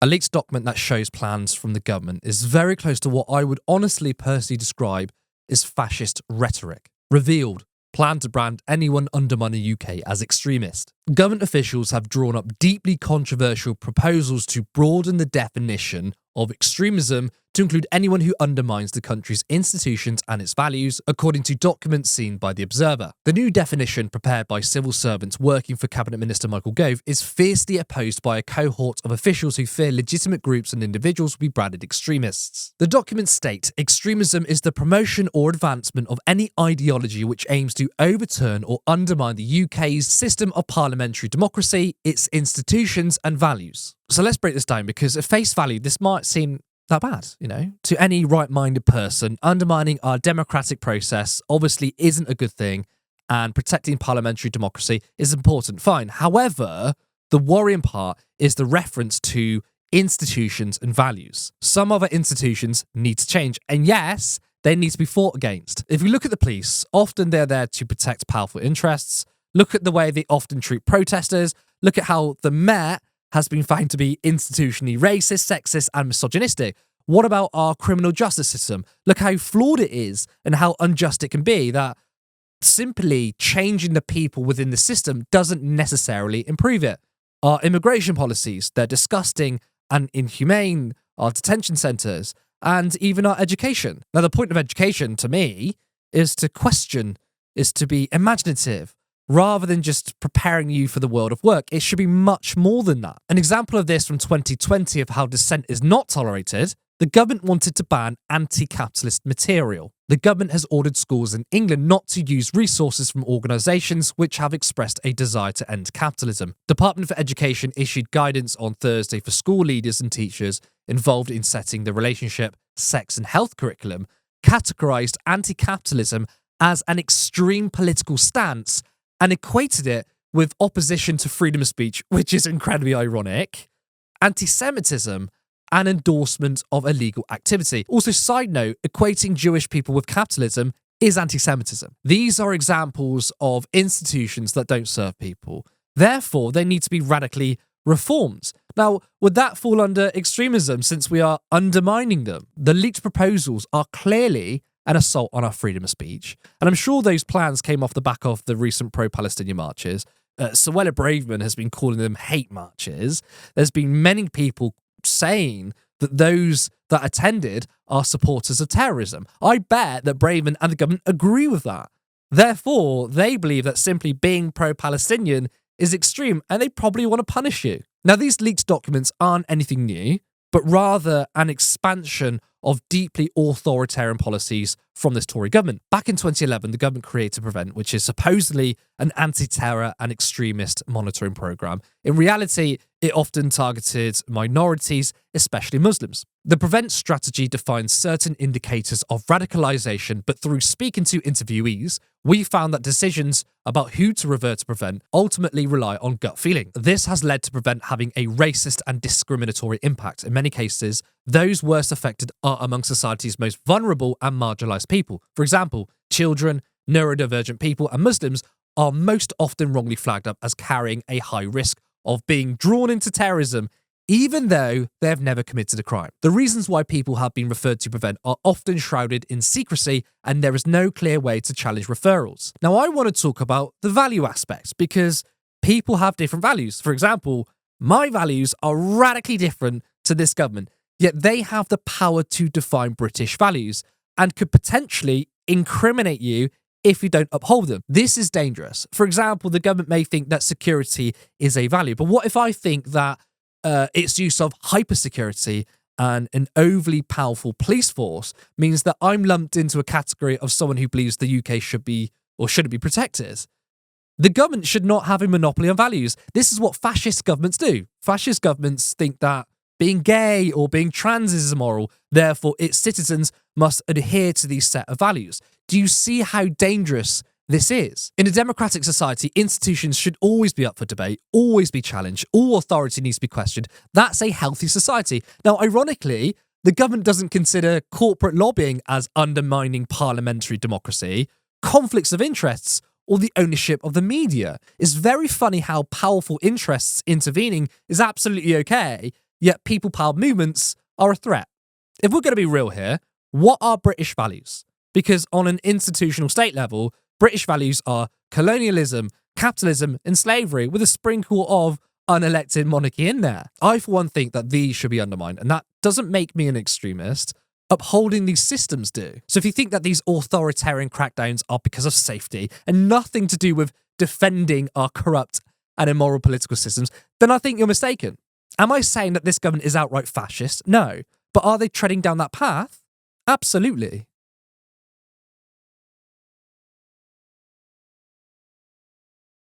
A leaked document that shows plans from the government is very close to what I would honestly personally describe as fascist rhetoric. Revealed, plan to brand anyone undermining UK as extremist. Government officials have drawn up deeply controversial proposals to broaden the definition of extremism to include anyone who undermines the country's institutions and its values, according to documents seen by The Observer. The new definition, prepared by civil servants working for Cabinet Minister Michael Gove, is fiercely opposed by a cohort of officials who fear legitimate groups and individuals will be branded extremists. The documents state, extremism is the promotion or advancement of any ideology which aims to overturn or undermine the UK's system of parliamentary democracy, its institutions and values. So let's break this down, because at face value, this might seem that bad, to any right-minded person. Undermining our democratic process obviously isn't a good thing, and protecting parliamentary democracy is important. Fine. However, the worrying part is the reference to institutions and values. Some other institutions need to change, and yes, they need to be fought against. If you look at the police, often they're there to protect powerful interests. Look at the way they often treat protesters. Look at how the Met has been found to be institutionally racist, sexist, and misogynistic. What about our criminal justice system? Look how flawed it is and how unjust it can be, that simply changing the people within the system doesn't necessarily improve it. Our immigration policies, they're disgusting and inhumane. Our detention centres, and even our education. Now, the point of education, to me, is to question, is to be imaginative, rather than just preparing you for the world of work. It should be much more than that. An example of this from 2020 of how dissent is not tolerated: the government wanted to ban anti-capitalist material. The government has ordered schools in England not to use resources from organisations which have expressed a desire to end capitalism. Department for Education issued guidance on Thursday for school leaders and teachers involved in setting the relationship, sex and health curriculum, categorised anti-capitalism as an extreme political stance and equated it with opposition to freedom of speech, which is incredibly ironic, anti-Semitism, and endorsement of illegal activity. Also, side note, equating Jewish people with capitalism is anti-Semitism. These are examples of institutions that don't serve people. Therefore, they need to be radically reformed. Now, would that fall under extremism since we are undermining them? The leaked proposals are clearly an assault on our freedom of speech. And I'm sure those plans came off the back of the recent pro-Palestinian marches. Suella Braverman has been calling them hate marches. There's been many people saying that those that attended are supporters of terrorism. I bet that Braverman and the government agree with that. Therefore, they believe that simply being pro-Palestinian is extreme, and they probably want to punish you. Now, these leaked documents aren't anything new, but rather an expansion of deeply authoritarian policies from this Tory government. Back in 2011, the government created Prevent, which is supposedly an anti-terror and extremist monitoring program. In reality, it often targeted minorities, especially Muslims. The Prevent strategy defines certain indicators of radicalization, but through speaking to interviewees, we found that decisions about who to revert to Prevent ultimately rely on gut feeling. This has led to Prevent having a racist and discriminatory impact. In many cases, those worst affected are among society's most vulnerable and marginalized people. For example, children, neurodivergent people, and Muslims are most often wrongly flagged up as carrying a high risk of being drawn into terrorism, even though they have never committed a crime. The reasons why people have been referred to Prevent are often shrouded in secrecy, and there is no clear way to challenge referrals. Now, I want to talk about the value aspect, because people have different values. For example, my values are radically different to this government, yet they have the power to define British values and could potentially incriminate you if you don't uphold them. This is dangerous. For example, the government may think that security is a value, but what if I think that its use of hypersecurity and an overly powerful police force means that I'm lumped into a category of someone who believes the UK should be or shouldn't be protected? The government should not have a monopoly on values. This is what fascist governments do. Fascist governments think that being gay or being trans is immoral, therefore its citizens must adhere to these set of values. Do you see how dangerous this is? In a democratic society, institutions should always be up for debate, always be challenged, all authority needs to be questioned. That's a healthy society. Now, ironically, the government doesn't consider corporate lobbying as undermining parliamentary democracy, conflicts of interests, or the ownership of the media. It's very funny how powerful interests intervening is absolutely okay, yet people-powered movements are a threat. If we're going to be real here, what are British values? Because on an institutional state level, British values are colonialism, capitalism, and slavery, with a sprinkle of unelected monarchy in there. I, for one, think that these should be undermined, and that doesn't make me an extremist. Upholding these systems do. So if you think that these authoritarian crackdowns are because of safety and nothing to do with defending our corrupt and immoral political systems, then I think you're mistaken. Am I saying that this government is outright fascist? No. But are they treading down that path? Absolutely.